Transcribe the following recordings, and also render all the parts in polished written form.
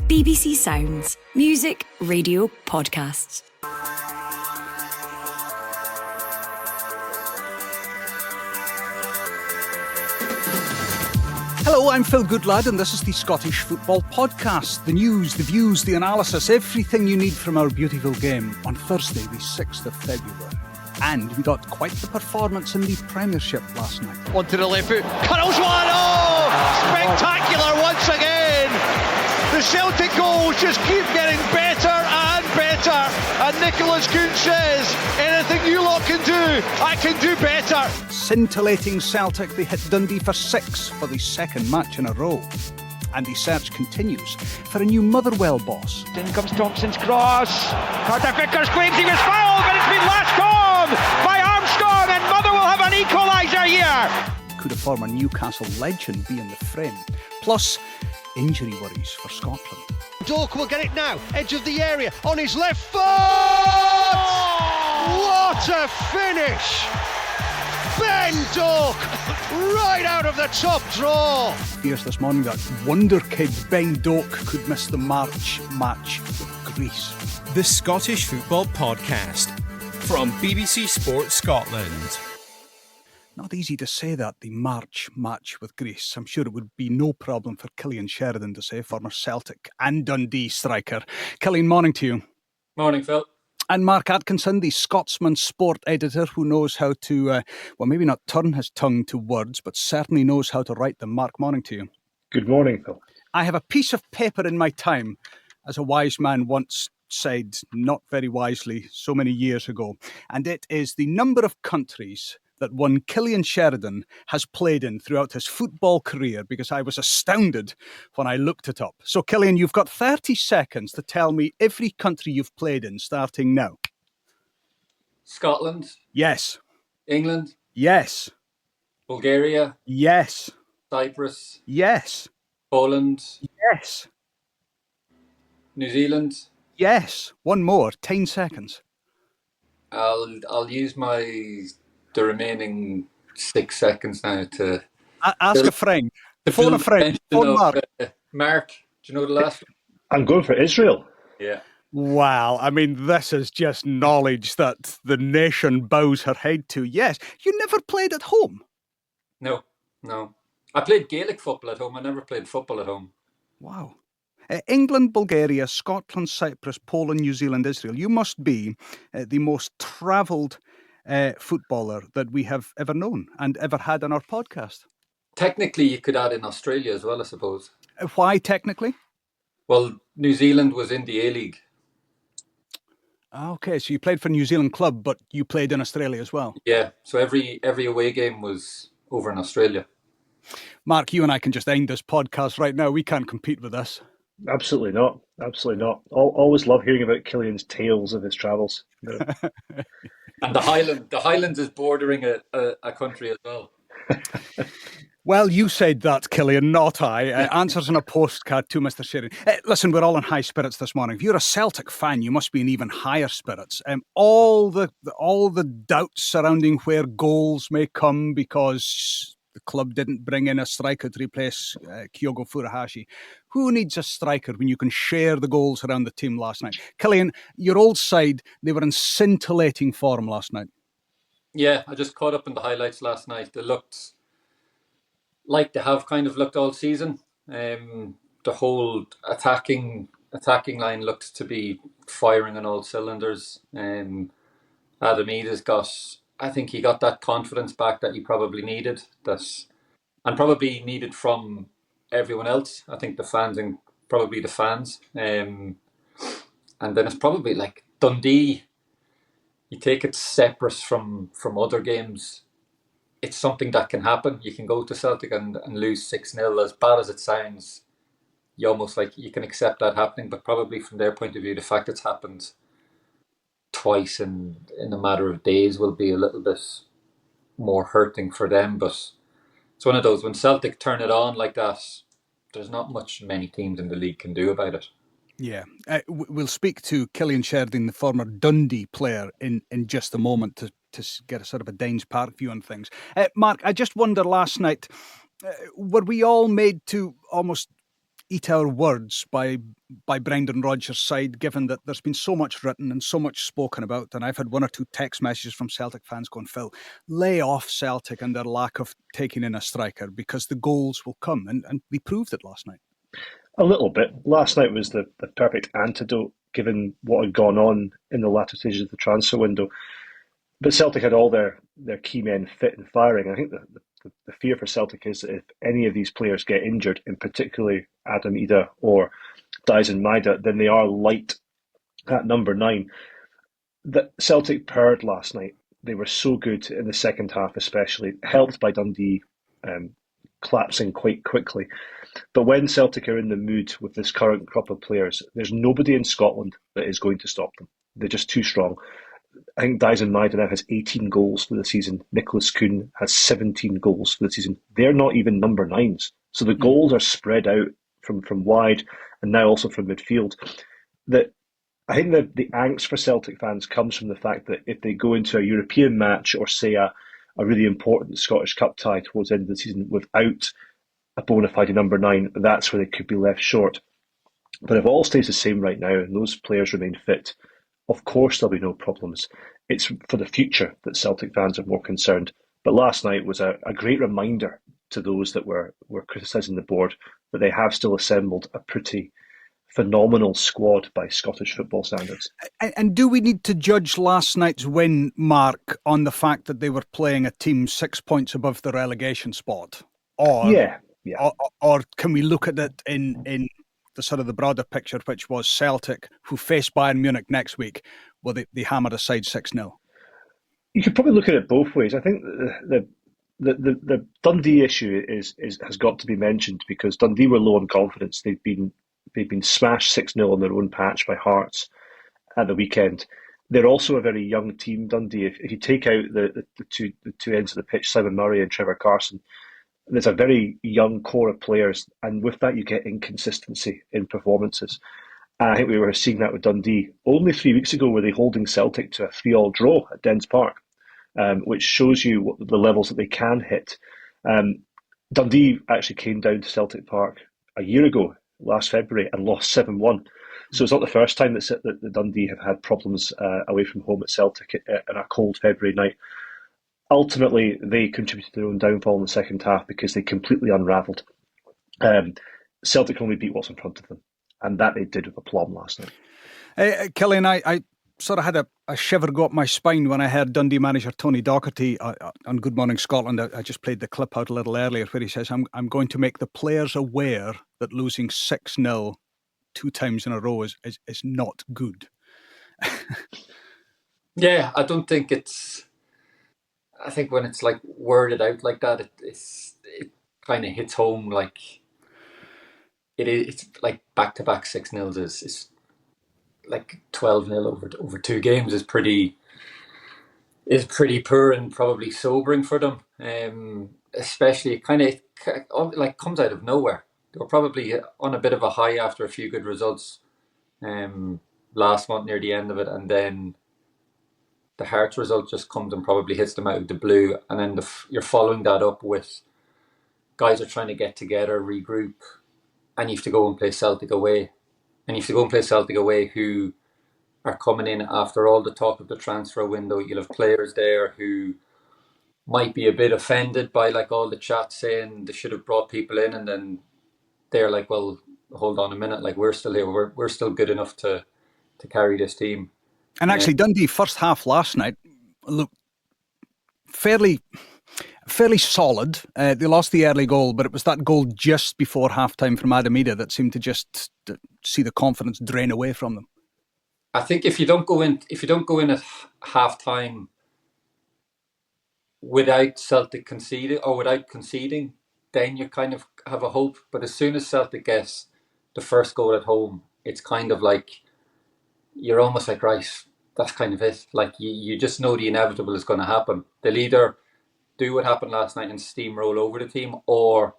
BBC Sounds. Music, radio, podcasts. Hello, I'm Phil Goodlad and this is the Scottish Football Podcast. The news, the views, the analysis, everything you need from our beautiful game on Thursday, the 6th of February. And we got quite the performance in the Premiership last night. Onto the left foot, curls one, oh! Spectacular once again! The Celtic goals just keep getting better and better. And Nicholas Kuhn says, anything you lot can do, I can do better. Scintillating Celtic, they hit Dundee for 6 for the second match in a row. And the search continues for a new Motherwell boss. In comes Thompson's cross. Carter Vickers claims he was fouled, but it's been lashed home by Armstrong, and Motherwell have an equaliser here. Could a former Newcastle legend be in the frame? Plus, injury worries for Scotland. Doak will get it now, edge of the area, on his left foot! What a finish! Ben Doak, right out of the top draw. Fears this morning that wonder kid Ben Doak could miss the March match with Greece. The Scottish Football Podcast from BBC Sport Scotland. Not easy to say that, the March match with Greece. I'm sure it would be no problem for Cillian Sheridan to say, former Celtic and Dundee striker. Cillian, morning to you. Morning, Phil. And Mark Atkinson, the Scotsman sport editor who knows how to, well, maybe not turn his tongue to words, but certainly knows how to write them. Mark, morning to you. Good morning, Phil. I have a piece of paper in my time, as a wise man once said, not very wisely, so many years ago, and it is the number of countries that one Cillian Sheridan has played in throughout his football career, because I was astounded when I looked it up. So, Cillian, you've got 30 seconds to tell me every country you've played in, starting now. Scotland. Yes. England. Yes. Bulgaria. Yes. Cyprus. Yes. Poland. Yes. New Zealand. Yes. One more. 10 seconds. I'll use the remaining 6 seconds now to ask a friend. Phone a friend. Phone Mark. Mark, do you know the last one? I'm going for Israel. Yeah. Wow, I mean, this is just knowledge that the nation bows her head to. Yes, you never played at home? No. I played Gaelic football at home. I never played football at home. Wow. England, Bulgaria, Scotland, Cyprus, Poland, New Zealand, Israel. You must be the most travelled footballer that we have ever known and ever had on our podcast. Technically, you could add in Australia as well, I suppose. Why technically? Well, New Zealand was in the A-League. Okay, so you played for New Zealand club, but you played in Australia as well. Yeah, so every away game was over in Australia. Mark, you and I can just end this podcast right now. We can't compete with this. Absolutely not. Absolutely not. Always love hearing about Cillian's tales of his travels. And the Highlands is bordering a country as well. Well, you said that, Cillian, not I. Answers in a postcard to Mr. Sheridan. Listen, we're all in high spirits this morning. If you're a Celtic fan, you must be in even higher spirits. All the doubts surrounding where goals may come because the club didn't bring in a striker to replace Kyogo Furuhashi. Who needs a striker when you can share the goals around the team last night? Cillian, your old side, they were in scintillating form last night. Yeah, I just caught up in the highlights last night. They looked like they have kind of looked all season. The whole attacking line looked to be firing on all cylinders. Adam Eades I think he got that confidence back that he probably needed, and probably needed from everyone else. I think the fans and probably the fans. And then it's probably like Dundee. You take it separate from other games. It's something that can happen. You can go to Celtic and lose 6-0. As bad as it sounds, you almost like you can accept that happening. But probably from their point of view, the fact it's happened twice in a matter of days will be a little bit more hurting for them. But it's one of those, when Celtic turn it on like that, there's not much many teams in the league can do about it. Yeah. We'll speak to Cillian Sheridan, the former Dundee player, in just a moment to get a sort of a Danes Park view on things. Mark, I just wonder last night, were we all made to almost eat our words by Brendan Rodgers' side, given that there's been so much written and so much spoken about, and I've had one or two text messages from Celtic fans going, Phil, lay off Celtic and their lack of taking in a striker because the goals will come, and we proved it last night. A little bit. Last night was the perfect antidote, given what had gone on in the latter stages of the transfer window. But Celtic had all their key men fit and firing. I think the fear for Celtic is that if any of these players get injured, in particularly Adam Ida or Dyson Maeda, then they are light at number 9. That Celtic purred last night. They were so good in the second half, especially helped by Dundee collapsing quite quickly. But when Celtic are in the mood with this current crop of players, there's nobody in Scotland that is going to stop them. They're just too strong. I think Dyson Maeda now has 18 goals for the season. Nicholas Kuhn has 17 goals for the season. They're not even number 9s. So the goals are spread out from wide and now also from midfield. I think the angst for Celtic fans comes from the fact that if they go into a European match or say a really important Scottish Cup tie towards the end of the season without a bona fide number 9, that's where they could be left short. But if all stays the same right now and those players remain fit, of course there'll be no problems. It's for the future that Celtic fans are more concerned. But last night was a great reminder to those that were criticising the board that they have still assembled a pretty phenomenal squad by Scottish football standards. And do we need to judge last night's win, Mark, on the fact that they were playing a team 6 points above the relegation spot? Or can we look at it in the sort of the broader picture, which was Celtic, who face Bayern Munich next week, well, they hammered aside 6-0? You could probably look at it both ways. I think the Dundee issue has got to be mentioned because Dundee were low on confidence. They've been smashed 6-0 on their own patch by Hearts at the weekend. They're also a very young team, Dundee. If you take out the two ends of the pitch, Simon Murray and Trevor Carson, there's a very young core of players, and with that you get inconsistency in performances. And I think we were seeing that with Dundee. Only 3 weeks ago were they holding Celtic to a 3-3 draw at Dens Park, which shows you what the levels that they can hit. Dundee actually came down to Celtic Park a year ago, last February, and lost 7-1. So it's not the first time that Dundee have had problems away from home at Celtic on a cold February night. Ultimately, they contributed to their own downfall in the second half because they completely unravelled. Celtic can only beat what's in front of them, and that they did with aplomb last night. Cillian, I sort of had a shiver go up my spine when I heard Dundee manager Tony Docherty on Good Morning Scotland. I just played the clip out a little earlier where he says, I'm going to make the players aware that losing 6-0 2 times in a row is not good. Yeah, I don't think it's... I think when it's like worded out like that, it kind of hits home. Like it's like back-to-back 6-0s is like 12-0 over 2 games is pretty poor and probably sobering for them. Especially it kind of like comes out of nowhere. They were probably on a bit of a high after a few good results last month near the end of it, and then the Hearts result just comes and probably hits them out of the blue, and then you're following that up with guys are trying to get together, regroup, and you have to go and play Celtic away. And you have to go and play Celtic away who are coming in after all the talk of the transfer window. You'll have players there who might be a bit offended by like all the chat saying they should have brought people in, and then they're like, well, hold on a minute, like we're still here, we're still good enough to carry this team. And actually, Dundee first half last night looked fairly solid. They lost the early goal, but it was that goal just before halftime from Adam Ida that seemed to just see the confidence drain away from them. I think if you don't go in at halftime without Celtic conceding, then you kind of have a hope. But as soon as Celtic gets the first goal at home, it's kind of like you're almost like, right, that's kind of it. Like you just know the inevitable is going to happen. They'll either do what happened last night and steamroll over the team, or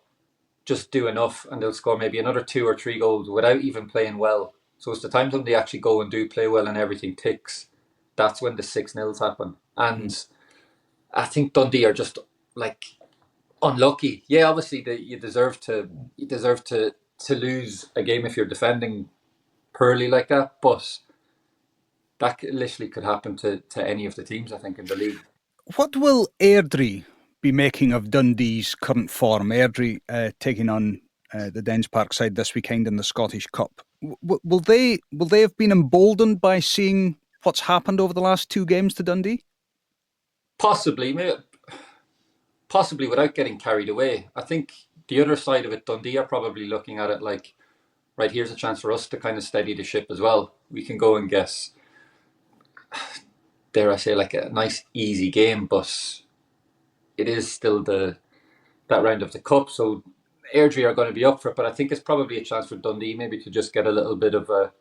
just do enough and they'll score maybe another 2 or 3 goals without even playing well. So it's the times when they actually go and do play well and everything ticks. That's when the 6-0s happen. And I think Dundee are just like unlucky. Yeah, obviously you deserve to to lose a game if you're defending poorly like that, but that literally could happen to any of the teams, I think, in the league. What will Airdrie be making of Dundee's current form? Airdrie taking on the Dens Park side this weekend in the Scottish Cup. Will they have been emboldened by seeing what's happened over the last 2 games to Dundee? Possibly without getting carried away. I think the other side of it, Dundee are probably looking at it like, right, here's a chance for us to kind of steady the ship as well. We can go and guess, dare I say, like a nice easy game, but it is still that round of the cup, so Airdrie are going to be up for it, but I think it's probably a chance for Dundee maybe to just get a little bit of a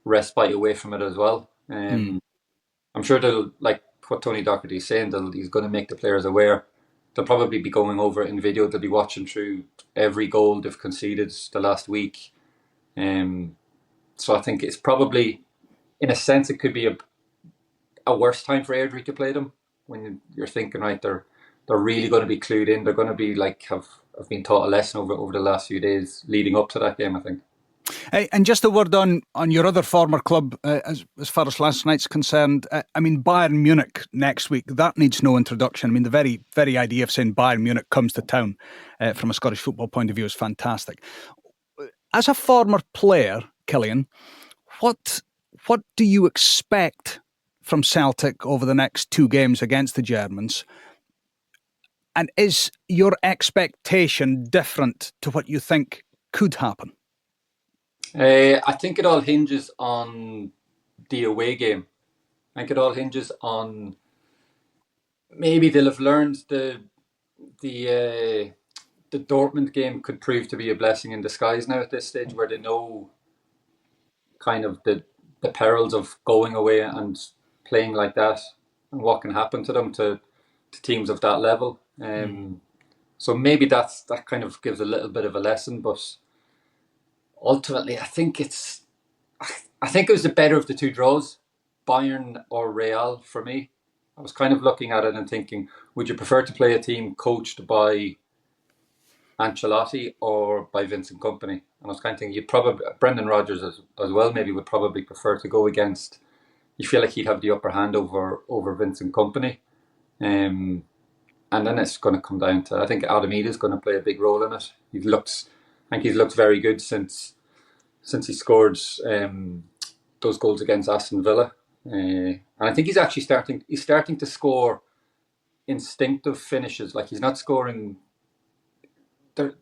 respite away from it as well. I'm sure they'll, like what Tony Docherty's saying, he's going to make the players aware. They'll probably be going over it in video. They'll be watching through every goal they've conceded the last week. So I think it's probably, in a sense, it could be a worse time for Airdrie to play them when you're thinking, right, they're really going to be clued in. They're going to be like have been taught a lesson over the last few days leading up to that game, I think. Hey, and just a word on your other former club, as far as last night's concerned. I mean, Bayern Munich next week, that needs no introduction. I mean, the very idea of saying Bayern Munich comes to town from a Scottish football point of view is fantastic. As a former player, Cillian, what do you expect from Celtic over the next 2 games against the Germans? And is your expectation different to what you think could happen? I think it all hinges on the away game. I think it all hinges on maybe they'll have learned the Dortmund game could prove to be a blessing in disguise now at this stage, where they know kind of the perils of going away and playing like that and what can happen to them, to teams of that level. So maybe that kind of gives a little bit of a lesson, but ultimately I think it was the better of the 2 draws, Bayern or Real for me. I was kind of looking at it and thinking, would you prefer to play a team coached by Ancelotti or by Vincent Kompany? And I was kind of thinking you'd probably, Brendan Rodgers as well maybe would probably prefer to go against, you feel like he'd have the upper hand over Vincent Kompany. And then it's going to come down to, I think Adam Ida's going to play a big role in it. I think he's looked very good since he scored those goals against Aston Villa. And I think he's actually starting to score instinctive finishes. Like, he's not scoring, they're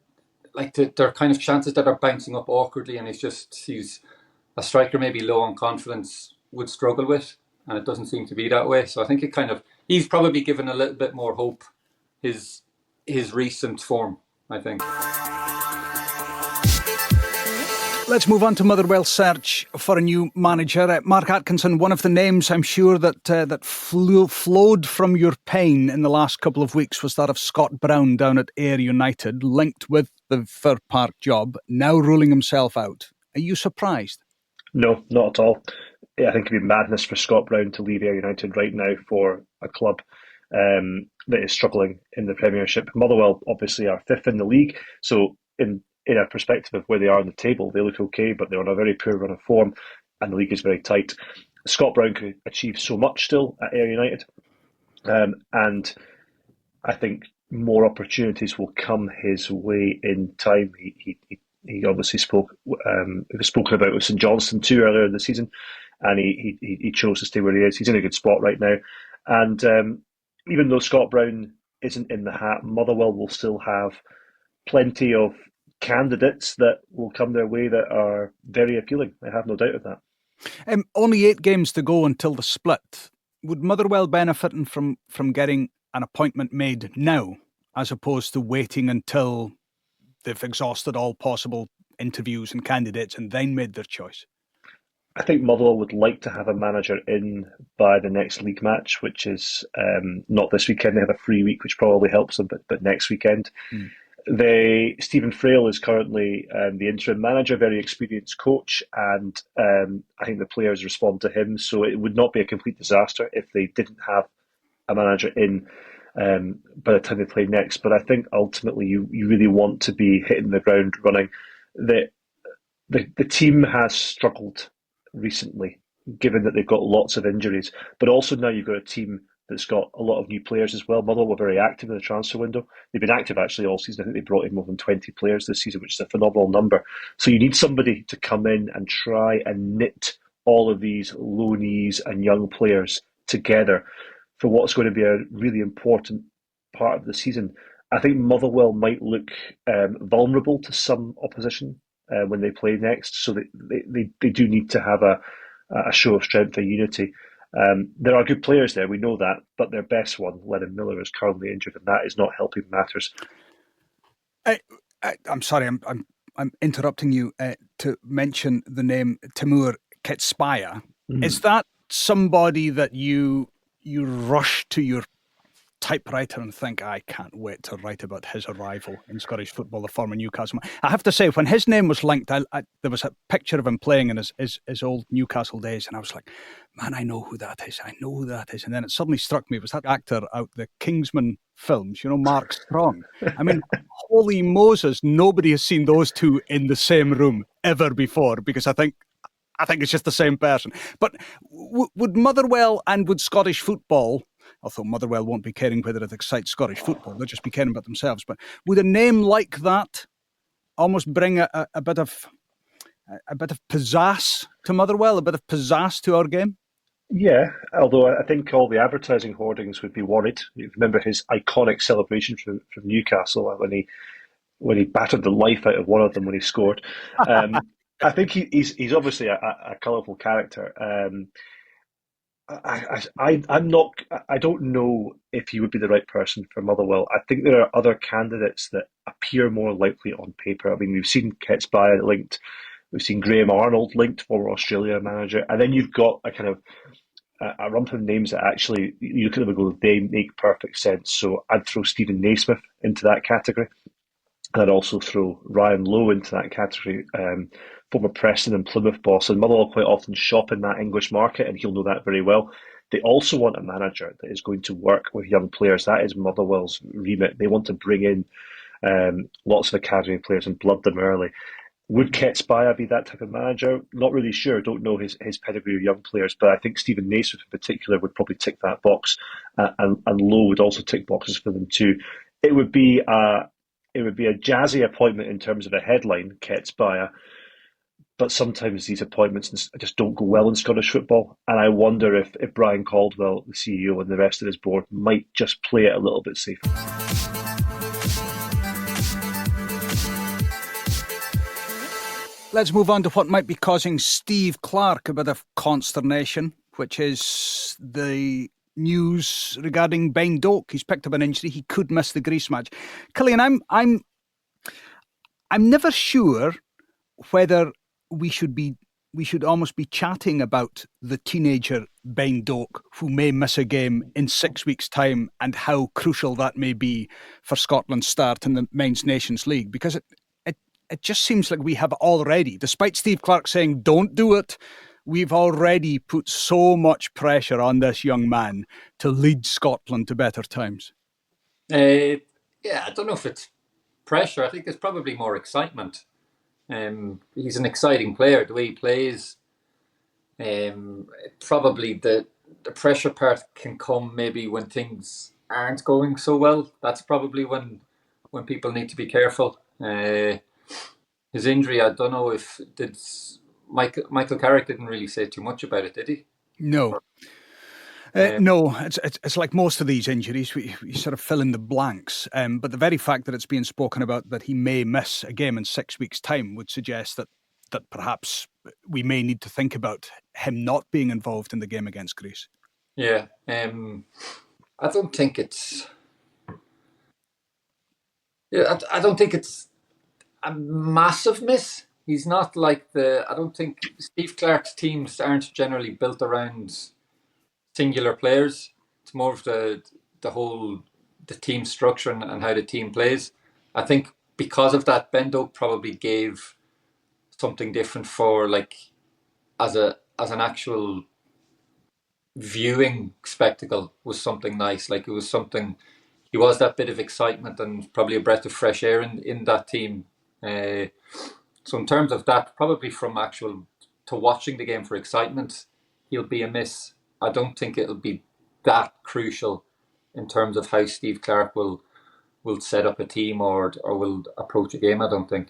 kind of chances that are bouncing up awkwardly, and he's a striker maybe low on confidence would struggle with, and it doesn't seem to be that way. So I think he's probably given a little bit more hope, his recent form, I think. Let's move on to Motherwell's search for a new manager. Mark Atkinson, one of the names I'm sure that flowed from your pen in the last couple of weeks was that of Scott Brown down at Ayr United, linked with the Fir Park job, now ruling himself out. Are you surprised? No, not at all. I think it'd be madness for Scott Brown to leave Ayr United right now for a club that is struggling in the Premiership. Motherwell obviously are 5th in the league, so in a perspective of where they are on the table, they look okay, but they're on a very poor run of form, and the league is very tight. Scott Brown could achieve so much still at Ayr United, and I think more opportunities will come his way in time. He obviously spoke. It was spoken about with St Johnstone too earlier in the season, and he chose to stay where he is. He's in a good spot right now, and even though Scott Brown isn't in the hat, Motherwell will still have plenty of candidates that will come their way that are very appealing. I have no doubt of that. Only 8 games to go until the split. Would Motherwell benefit from getting an appointment made now, as opposed to waiting until they've exhausted all possible interviews and candidates and then made their choice? I think Motherwell would like to have a manager in by the next league match, which is not this weekend. They have a free week, which probably helps them, but next weekend. Stephen Frail is currently the interim manager, very experienced coach, and I think the players respond to him. So it would not be a complete disaster if they didn't have a manager in by the time they play next. But I think ultimately you really want to be hitting the ground running. the team has struggled recently, given that they've got lots of injuries. But also now you've got a team that's got a lot of new players as well. Motherwell were very active in the transfer window. They've been active actually all season. I think they brought in more than 20 players this season, which is a phenomenal number. So you need somebody to come in and try and knit all of these loanees and young players together for what's going to be a really important part of the season. I think Motherwell might look vulnerable to some opposition when they play next, so they do need to have a show of strength and unity. There are good players there, we know that, but their best one, Lennon Miller, is currently injured, and that is not helping matters. I'm sorry, I'm interrupting you to mention the name Timur Ketspaya. Is that somebody that you rush to your typewriter and think, I can't wait to write about his arrival in Scottish football, the former Newcastle man? I have to say, when his name was linked, there was a picture of him playing in his old Newcastle days, and I was like, man, I know who that is. And then it suddenly struck me, it was that actor out the Kingsman films, Mark Strong. I mean, holy Moses, nobody has seen those two in the same room ever before, because I think it's just the same person. But would Motherwell and would Scottish football, although Motherwell won't be caring whether it excites Scottish football, they'll just be caring about themselves, but would a name like that almost bring a bit of pizzazz to Motherwell, a bit of pizzazz to our game? Yeah, although I think all the advertising hoardings would be worried. You remember his iconic celebration from Newcastle when he battered the life out of one of them when he scored. I think he's obviously a colourful character. I don't know if he would be the right person for Motherwell. I think there are other candidates that appear more likely on paper. I mean, we've seen Ketspaya linked, we've seen Graham Arnold linked, former Australia manager, and then you've got a kind of a rump of names that actually you look at them and go, they make perfect sense. So I'd throw Stephen Naismith into that category. And I'd also throw Ryan Lowe into that category, former Preston and Plymouth boss. And Motherwell quite often shop in that English market, and he'll know that very well. They also want a manager that is going to work with young players. That is Motherwell's remit. They want to bring in lots of academy players and blood them early. Would Ketspaya be that type of manager? Not really sure. Don't know his pedigree of young players, but I think Stephen Naismith in particular would probably tick that box, and Lowe would also tick boxes for them too. It would be a jazzy appointment in terms of a headline, Ketspaya, but sometimes these appointments just don't go well in Scottish football, and I wonder if Brian Caldwell, the CEO, and the rest of his board might just play it a little bit safer. Let's move on to what might be causing Steve Clarke a bit of consternation, which is the news regarding Ben Doak. He's picked up an injury. He could miss the Greece match. Cillian, I'm never sure whether we should almost be chatting about the teenager Ben Doak, who may miss a game in 6 weeks' time, and how crucial that may be for Scotland's start in the Men's Nations League, because it just seems like we have already, despite Steve Clarke saying don't do it, we've already put so much pressure on this young man to lead Scotland to better times. I don't know if it's pressure. I think there's probably more excitement. He's an exciting player. The way he plays, probably the pressure part can come maybe when things aren't going so well. That's probably when people need to be careful. His injury, I don't know if Michael Carrick didn't really say too much about it, did he? No. No, it's like most of these injuries, we sort of fill in the blanks. But the very fact that it's being spoken about that he may miss a game in 6 weeks' time would suggest that perhaps we may need to think about him not being involved in the game against Greece. Yeah, I don't think it's. Yeah, I don't think it's a massive miss. He's not like I don't think Steve Clarke's teams aren't generally built around singular players. It's more of the team structure and how the team plays. I think because of that, Ben Doak probably gave something different for as an actual viewing spectacle, was something nice. Like, it was something. He was that bit of excitement and probably a breath of fresh air in that team. So in terms of that, probably from actual to watching the game for excitement, he'll be a miss. I don't think it'll be that crucial in terms of how Steve Clarke will set up a team or will approach a game, I don't think.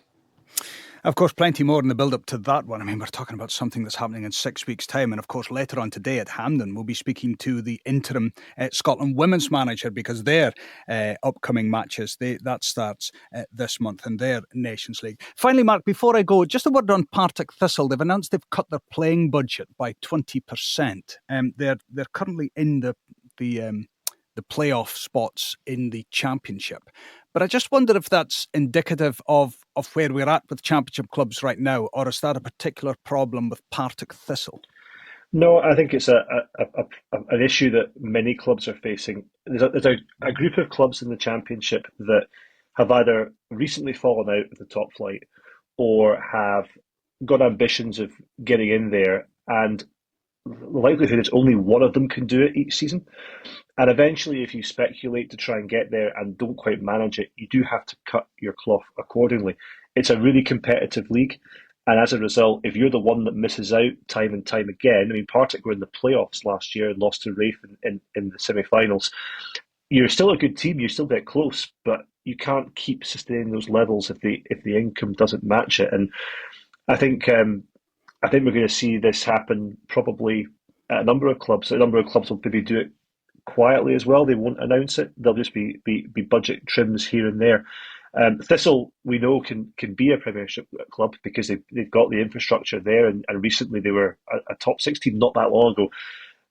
Of course, plenty more in the build-up to that one. I mean, we're talking about something that's happening in 6 weeks' time. And of course, later on today at Hampden, we'll be speaking to the interim Scotland women's manager, because their upcoming matches, that starts this month in their Nations League. Finally, Mark, before I go, just a word on Partick Thistle. They've announced they've cut their playing budget by 20%. They're currently in the playoff spots in the Championship. But I just wonder if that's indicative of where we're at with Championship clubs right now, or is that a particular problem with Partick Thistle? No, I think it's an issue that many clubs are facing. There's a group of clubs in the Championship that have either recently fallen out of the top flight or have got ambitions of getting in there, and the likelihood is only one of them can do it each season. And eventually, if you speculate to try and get there and don't quite manage it, you do have to cut your cloth accordingly. It's a really competitive league. And as a result, if you're the one that misses out time and time again, I mean, Partick were in the playoffs last year and lost to Rafe in the semi-finals. You're still a good team, you still get close, but you can't keep sustaining those levels if the income doesn't match it. And I think we're going to see this happen probably at a number of clubs. A number of clubs will maybe do it quietly as well. They won't announce it. There'll just be budget trims here and there. Thistle, we know, can be a Premiership club because they've got the infrastructure there, and recently they were a top 6 team not that long ago.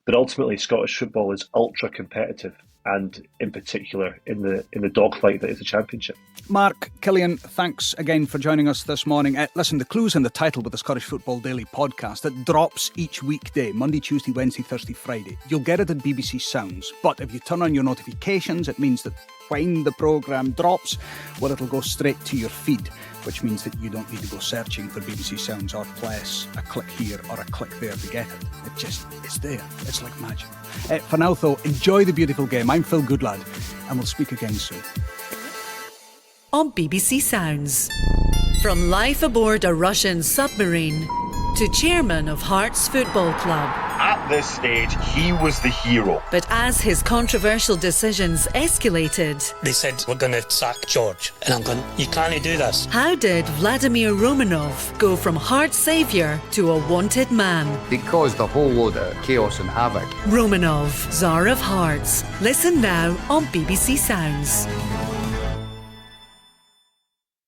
But ultimately, Scottish football is ultra competitive, and in particular in the dogfight that is the Championship. Mark, Cillian, thanks again for joining us this morning. Listen, the clue's in the title with the Scottish Football Daily podcast. It drops each weekday, Monday, Tuesday, Wednesday, Thursday, Friday. You'll get it at BBC Sounds, but if you turn on your notifications, it means that when the programme drops, well, it'll go straight to your feed, which means that you don't need to go searching for BBC Sounds or press a click here or a click there to get it. It's there. It's like magic. For now, though, enjoy the beautiful game. I'm Phil Goodlad, and we'll speak again soon. On BBC Sounds. From life aboard a Russian submarine to chairman of Hearts Football Club. At this stage, he was the hero. But as his controversial decisions escalated... They said, we're going to sack George. And I'm going, you can't do this. How did Vladimir Romanov go from Hearts saviour to a wanted man? It caused a whole load of chaos and havoc. Romanov, Tsar of Hearts. Listen now on BBC Sounds.